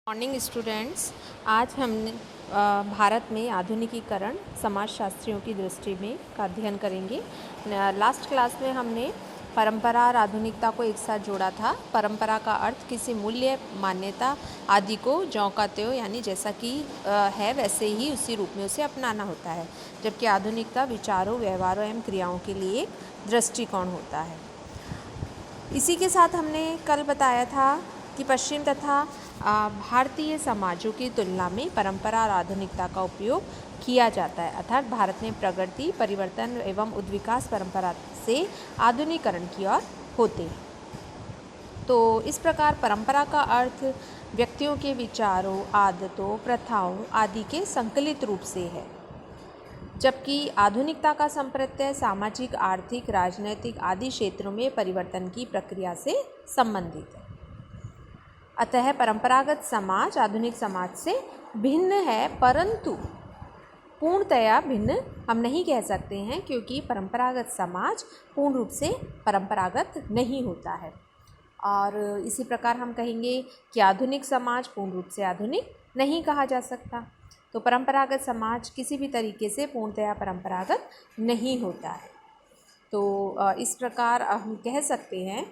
Morning students. आज हमने भारत में आधुनिकीकरण समाजशास्त्रियों की दृष्टि में का अध्ययन करेंगे। लास्ट क्लास में हमने परंपरा और आधुनिकता को एक साथ जोड़ा था। परंपरा का अर्थ किसी मूल्य, मान्यता आदि को ज्यों का त्यों यानी जैसा कि है वैसे ही उसी रूप में उसे अपनाना होता है, जबकि आधुनिकता विचारों, व्यवहारों एवं क्रियाओं के लिए एक दृष्टिकोण होता है। इसी के साथ हमने कल बताया था कि पश्चिम तथा भारतीय समाजों की तुलना में परंपरा और आधुनिकता का उपयोग किया जाता है, अर्थात भारत में प्रगति, परिवर्तन एवं उद्विकास परंपरा से आधुनिकीकरण की ओर होते हैं। तो इस प्रकार परंपरा का अर्थ व्यक्तियों के विचारों, आदतों, प्रथाओं आदि के संकलित रूप से है, जबकि आधुनिकता का संप्रत्यय सामाजिक, आर्थिक, राजनैतिक आदि क्षेत्रों में परिवर्तन की प्रक्रिया से संबंधित है। अतः परंपरागत समाज आधुनिक समाज से भिन्न है, परंतु पूर्णतया भिन्न हम नहीं कह सकते हैं, क्योंकि परंपरागत समाज पूर्ण रूप से परंपरागत नहीं होता है। और इसी प्रकार हम कहेंगे कि आधुनिक समाज पूर्ण रूप से आधुनिक नहीं कहा जा सकता। तो परंपरागत समाज किसी भी तरीके से पूर्णतया परंपरागत नहीं होता है। तो इस प्रकार हम कह सकते हैं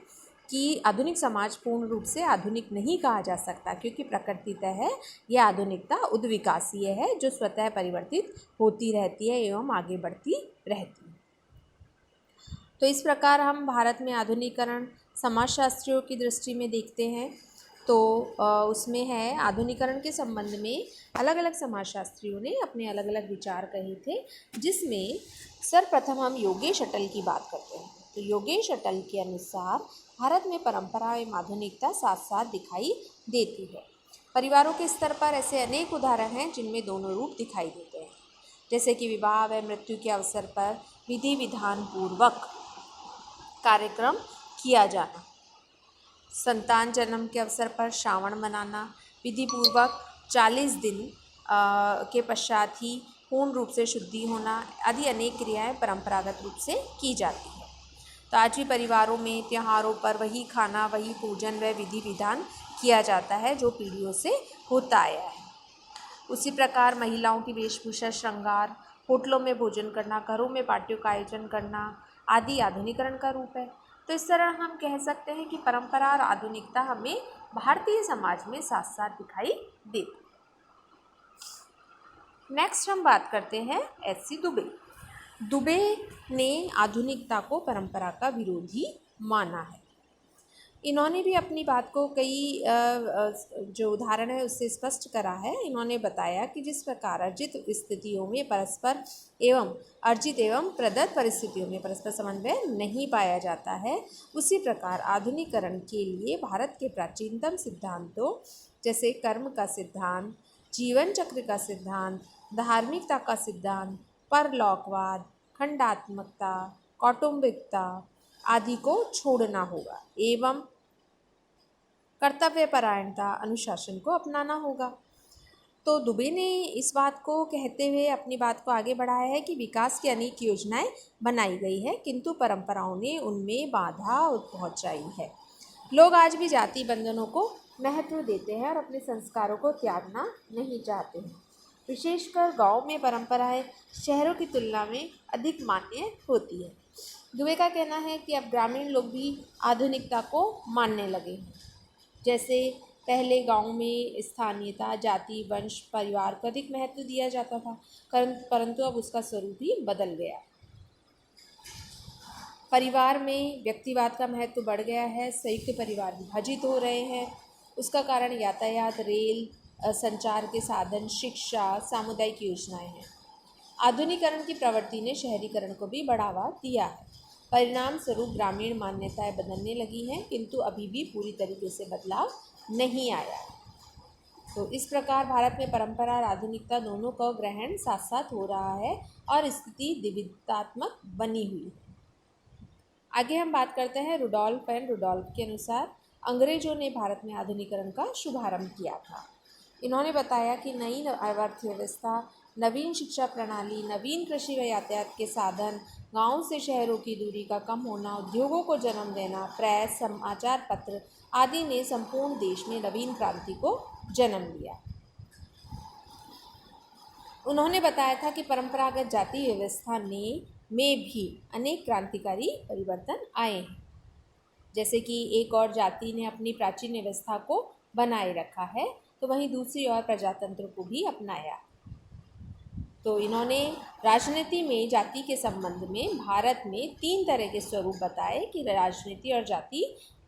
कि आधुनिक समाज पूर्ण रूप से आधुनिक नहीं कहा जा सकता, क्योंकि प्रकृतितः है यह आधुनिकता उद्विकासीय है, जो स्वतः परिवर्तित होती रहती है एवं आगे बढ़ती रहती है। तो इस प्रकार हम भारत में आधुनिकीकरण समाजशास्त्रियों की दृष्टि में देखते हैं। तो उसमें है आधुनिकीकरण के संबंध में अलग अलग समाजशास्त्रियों ने अपने अलग अलग विचार कहे थे, जिसमें सर्वप्रथम हम योगेश अटल की बात करते हैं। तो योगेश अटल के अनुसार भारत में परंपरा एवं आधुनिकता साथ साथ दिखाई देती है। परिवारों के स्तर पर ऐसे अनेक उदाहरण हैं जिनमें दोनों रूप दिखाई देते हैं, जैसे कि विवाह व मृत्यु के अवसर पर विधि विधान पूर्वक कार्यक्रम किया जाना, संतान जन्म के अवसर पर श्रावण मनाना, विधि पूर्वक 40 दिन के पश्चात ही पूर्ण रूप से शुद्धि होना आदि अनेक क्रियाएं परंपरागत रूप से की जाती है। तो आज भी परिवारों में त्योहारों पर वही खाना, वही पूजन व विधि विधान किया जाता है जो पीढ़ियों से होता आया है। उसी प्रकार महिलाओं की वेशभूषा, श्रृंगार, होटलों में भोजन करना, घरों में पार्टियों का आयोजन करना आदि आधुनिकीकरण का रूप है। तो इस तरह हम कह सकते हैं कि परंपरा और आधुनिकता हमें भारतीय समाज में साथ साथ दिखाई देती। नेक्स्ट हम बात करते हैं एस.सी. दुबे। दुबे ने आधुनिकता को परंपरा का विरोधी माना है। इन्होंने भी अपनी बात को कई जो उदाहरण है उससे स्पष्ट करा है। इन्होंने बताया कि जिस प्रकार अर्जित स्थितियों में परस्पर एवं अर्जित एवं प्रदत्त परिस्थितियों में परस्पर समन्वय नहीं पाया जाता है, उसी प्रकार आधुनिकीकरण के लिए भारत के प्राचीनतम सिद्धांतों जैसे कर्म का सिद्धांत, जीवन चक्र का सिद्धांत, धार्मिकता का सिद्धांत, परलौकवाद, खंडात्मकता, कौटुंबिकता आदि को छोड़ना होगा एवं कर्तव्यपरायणता, अनुशासन को अपनाना होगा। तो दुबे ने इस बात को कहते हुए अपनी बात को आगे बढ़ाया है कि विकास की अनेक योजनाएं बनाई गई है, किंतु परंपराओं ने उनमें बाधा पहुंचाई है। लोग आज भी जाति बंधनों को महत्व देते हैं और अपने संस्कारों को त्यागना नहीं चाहते हैं। विशेषकर गांव में परंपराएं शहरों की तुलना में अधिक मान्य होती है। दुबे का कहना है कि अब ग्रामीण लोग भी आधुनिकता को मानने लगे हैं। जैसे पहले गांव में स्थानीयता, जाति, वंश, परिवार को अधिक महत्व दिया जाता था, परंतु अब उसका स्वरूप ही बदल गया। परिवार में व्यक्तिवाद का महत्व बढ़ गया है, संयुक्त परिवार विभाजित हो रहे हैं। उसका कारण यातायात, रेल, संचार के साधन, शिक्षा, सामुदायिक योजनाएं हैं। आधुनिकीकरण की प्रवृत्ति ने शहरीकरण को भी बढ़ावा दिया है। परिणाम स्वरूप ग्रामीण मान्यताएं बदलने लगी हैं, किंतु अभी भी पूरी तरीके से बदलाव नहीं आया है। तो इस प्रकार भारत में परंपरा और आधुनिकता दोनों का ग्रहण साथ साथ हो रहा है और स्थिति द्विविधात्मक बनी हुई है। आगे हम बात करते हैं रुडोल्फ एंड रुडोल्फ के अनुसार अंग्रेजों ने भारत में आधुनिकीकरण का शुभारंभ किया था। इन्होंने बताया कि नई अर्थव्यवस्था, नवीन शिक्षा प्रणाली, नवीन कृषि व यातायात के साधन, गांव से शहरों की दूरी का कम होना, उद्योगों को जन्म देना, प्रेस, समाचार पत्र आदि ने संपूर्ण देश में नवीन क्रांति को जन्म लिया। उन्होंने बताया था कि परंपरागत जाति व्यवस्था में भी अनेक क्रांतिकारी परिवर्तन आए हैं, जैसे कि एक और जाति ने अपनी प्राचीन व्यवस्था को बनाए रखा है, तो वहीं दूसरी ओर प्रजातंत्र को भी अपनाया। तो इन्होंने राजनीति में जाति के संबंध में भारत में 3 तरह के स्वरूप बताए कि राजनीति और जाति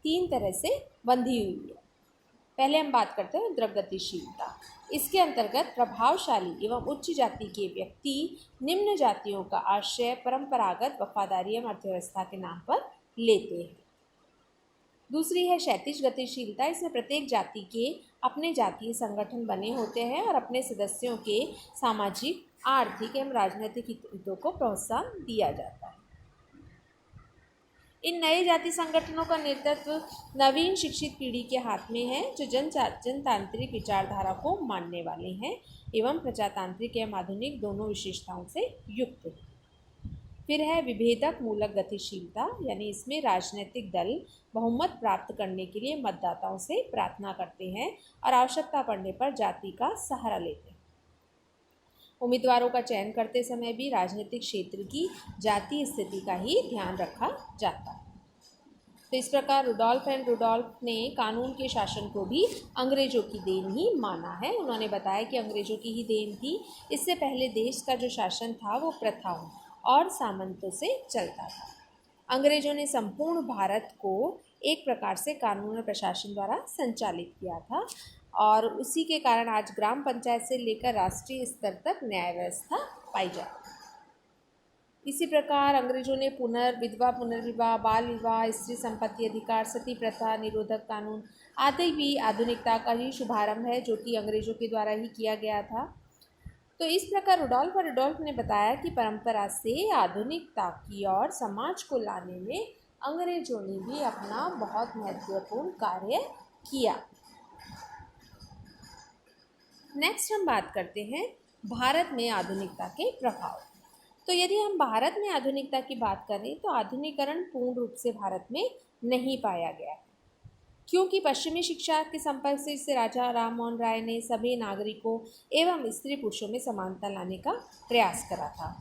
3 तरह से बंधी हुई है। पहले हम बात करते हैं द्रव्यगतिशीलता। इसके अंतर्गत प्रभावशाली एवं उच्च जाति के व्यक्ति निम्न जातियों का आश्रय परंपरागत वफादारी एवं अर्थव्यवस्था के नाम पर लेते हैं। दूसरी है क्षैतिज गतिशीलता। इसमें प्रत्येक जाति के अपने जातीय संगठन बने होते हैं और अपने सदस्यों के सामाजिक, आर्थिक एवं राजनीतिक हितों को प्रोत्साहन दिया जाता है। इन नए जाति संगठनों का नेतृत्व नवीन शिक्षित पीढ़ी के हाथ में है, जो जनतांत्रिक विचारधारा को मानने वाले हैं एवं प्रजातांत्रिक एवं आधुनिक दोनों विशेषताओं से युक्त है। फिर है विभेदक मूलक गतिशीलता, यानी इसमें राजनीतिक दल बहुमत प्राप्त करने के लिए मतदाताओं से प्रार्थना करते हैं और आवश्यकता पड़ने पर जाति का सहारा लेते हैं। उम्मीदवारों का चयन करते समय भी राजनीतिक क्षेत्र की जातीय स्थिति का ही ध्यान रखा जाता है। तो इस प्रकार रुडोल्फ ने कानून के शासन को भी अंग्रेजों की देन ही माना है। उन्होंने बताया कि अंग्रेजों की ही देन थी। इससे पहले देश का जो शासन था वो प्रथाओं और सामंतों से चलता था। अंग्रेजों ने संपूर्ण भारत को एक प्रकार से कानून और प्रशासन द्वारा संचालित किया था और उसी के कारण आज ग्राम पंचायत से लेकर राष्ट्रीय स्तर तक न्याय व्यवस्था पाई जाती है। इसी प्रकार अंग्रेजों ने पुनर्विवाह, बाल विवाह, स्त्री संपत्ति अधिकार, सती प्रथा निरोधक कानून आदि भी आधुनिकता का ही शुभारंभ है, जो कि अंग्रेजों के द्वारा ही किया गया था। तो इस प्रकार रुडोल्फ ने बताया कि परंपरा से आधुनिकता की ओर समाज को लाने में अंग्रेजों ने भी अपना बहुत महत्वपूर्ण कार्य किया। नेक्स्ट हम बात करते हैं भारत में आधुनिकता के प्रभाव। तो यदि हम भारत में आधुनिकता की बात करें तो आधुनिकीकरण पूर्ण रूप से भारत में नहीं पाया गया है, क्योंकि पश्चिमी शिक्षा के संपर्क से इससे राजा राम मोहन राय ने सभी नागरिकों एवं स्त्री पुरुषों में समानता लाने का प्रयास करा था।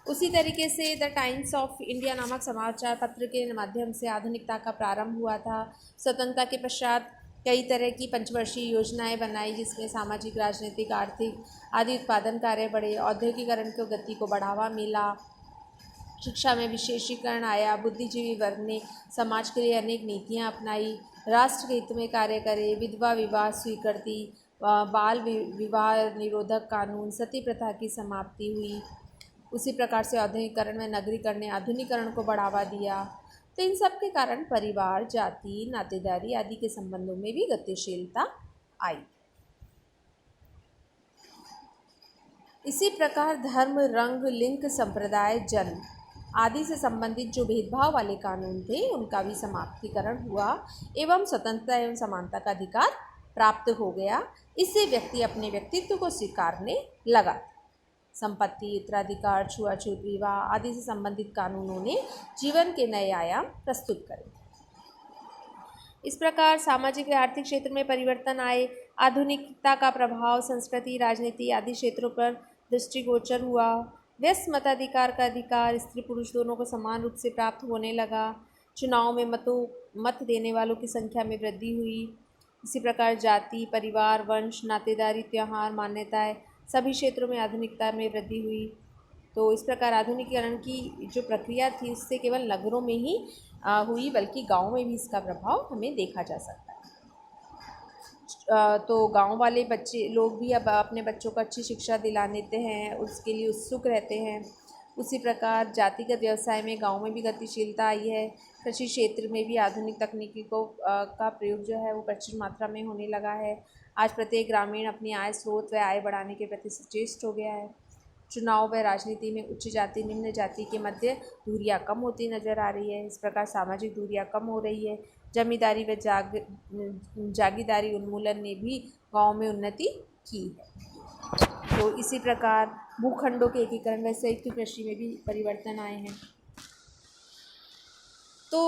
उसी तरीके से द टाइम्स ऑफ इंडिया नामक समाचार पत्र के माध्यम से आधुनिकता का प्रारंभ हुआ था। स्वतंत्रता के पश्चात कई तरह की पंचवर्षीय योजनाएं बनाई, जिसमें सामाजिक, राजनीतिक, आर्थिक आदि उत्पादन कार्य बढ़े। औद्योगिकरण की गति को बढ़ावा मिला। शिक्षा में विशेषीकरण आया। बुद्धिजीवी वर्ग ने समाज के लिए अनेक नीतियां अपनाई। राष्ट्र के हित में कार्य करे। विधवा विवाह स्वीकृति, बाल विवाह निरोधक कानून, सती प्रथा की समाप्ति हुई। उसी प्रकार से औद्योगिकरण में नगरीकरण ने आधुनिकीकरण को बढ़ावा दिया। तो इन सब के कारण परिवार, जाति, नातेदारी आदि के संबंधों में भी गतिशीलता आई। इसी प्रकार धर्म, रंग, लिंग, संप्रदाय, जन्म आदि से संबंधित जो भेदभाव वाले कानून थे उनका भी समाप्तिकरण हुआ एवं स्वतंत्रता एवं समानता का अधिकार प्राप्त हो गया। इससे व्यक्ति अपने व्यक्तित्व को स्वीकारने लगा। संपत्ति, उत्तराधिकार, छुआछूत, विवाह आदि से संबंधित कानूनों ने जीवन के नए आयाम प्रस्तुत करे। इस प्रकार सामाजिक व आर्थिक क्षेत्र में परिवर्तन आए। आधुनिकता का प्रभाव संस्कृति, राजनीति आदि क्षेत्रों पर दृष्टिगोचर हुआ। व्यस्त मताधिकार का अधिकार स्त्री पुरुष दोनों को समान रूप से प्राप्त होने लगा। चुनाव में मत देने वालों की संख्या में वृद्धि हुई। इसी प्रकार जाति, परिवार, वंश, नातेदारी, त्यौहार, मान्यताएं सभी क्षेत्रों में आधुनिकता में वृद्धि हुई। तो इस प्रकार आधुनिकीकरण की जो प्रक्रिया थी उससे केवल नगरों में ही हुई, बल्कि गाँव में भी इसका प्रभाव हमें देखा जा सकता है। तो गांव वाले लोग भी अब अपने बच्चों को अच्छी शिक्षा दिला देते हैं, उसके लिए उत्सुक रहते हैं। उसी प्रकार जातिगत व्यवसाय में गांव में भी गतिशीलता आई है। कृषि क्षेत्र में भी आधुनिक तकनीकी का प्रयोग जो है वो प्रचुर मात्रा में होने लगा है। आज प्रत्येक ग्रामीण अपनी आय स्रोत व आय बढ़ाने के प्रति सचेत हो गया है। चुनाव व राजनीति में उच्च जाति निम्न जाति के मध्य दूरियां कम होती नजर आ रही है। इस प्रकार सामाजिक दूरियां कम हो रही है। जमींदारी व जागीरदारी उन्मूलन ने भी गांव में उन्नति की है। तो इसी प्रकार भूखंडों के एकीकरण व संयुक्त कृषि में भी परिवर्तन आए हैं। तो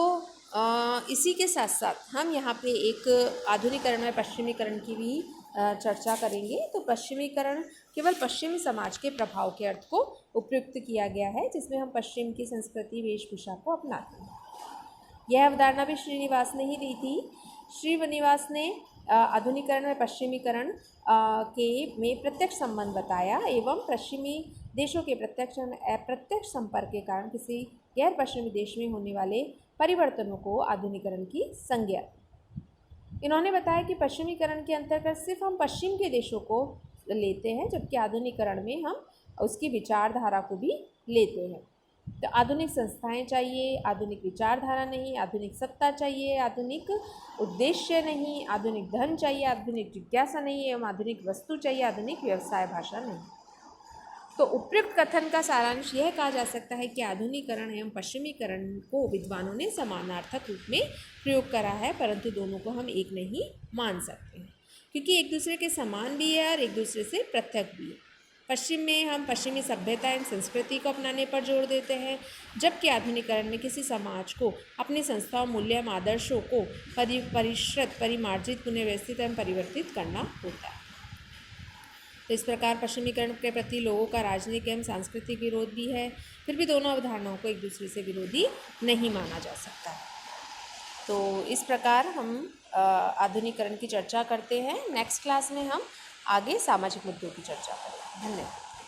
इसी के साथ साथ हम यहाँ पे एक आधुनिकीकरण व पश्चिमीकरण की भी चर्चा करेंगे। तो पश्चिमीकरण केवल पश्चिमी समाज के प्रभाव के अर्थ को उपयुक्त किया गया है, जिसमें हम पश्चिम की संस्कृति वेशभूषा को अपनाते हैं। यह अवधारणा भी श्रीनिवास ने ही दी थी। श्रीनिवास ने आधुनिकीकरण में पश्चिमीकरण में प्रत्यक्ष संबंध बताया एवं पश्चिमी देशों के प्रत्यक्ष और अप्रत्यक्ष संपर्क के कारण किसी गैर पश्चिमी देश में होने वाले परिवर्तनों को आधुनिकीकरण की संज्ञा। इन्होंने बताया कि पश्चिमीकरण के अंतर्गत सिर्फ हम पश्चिम के देशों को लेते हैं, जबकि आधुनिकीकरण में हम उसकी विचारधारा को भी लेते हैं। तो आधुनिक संस्थाएं चाहिए, आधुनिक विचारधारा नहीं, आधुनिक सत्ता चाहिए, आधुनिक उद्देश्य नहीं, आधुनिक धन चाहिए, आधुनिक जिज्ञासा नहीं एवं आधुनिक वस्तु चाहिए, आधुनिक व्यवसाय भाषा नहीं। तो उपयुक्त कथन का सारांश यह कहा जा सकता है कि आधुनिकीकरण एवं पश्चिमीकरण को विद्वानों ने समानार्थक रूप में प्रयोग करा है, परंतु दोनों को हम एक नहीं मान सकते हैं, क्योंकि एक दूसरे के समान भी है और एक दूसरे से पृथक भी है। पश्चिम में हम पश्चिमी सभ्यता एवं संस्कृति को अपनाने पर जोर देते हैं, जबकि आधुनिकीकरण में किसी समाज को अपनी संस्थाओं, मूल्य एवं आदर्शों को परिष्कृत, परिमार्जित, पुनर्व्यवस्थित एवं परिवर्तित करना होता है। तो इस प्रकार पश्चिमीकरण के प्रति लोगों का राजनीतिक एवं सांस्कृतिक विरोध भी है, फिर भी दोनों अवधारणाओं को एक दूसरे से विरोधी नहीं माना जा सकता। तो इस प्रकार हम आधुनिकीकरण की चर्चा करते हैं। नेक्स्ट क्लास में हम आगे सामाजिक मुद्दों की चर्चा करेंगे। धन्यवाद।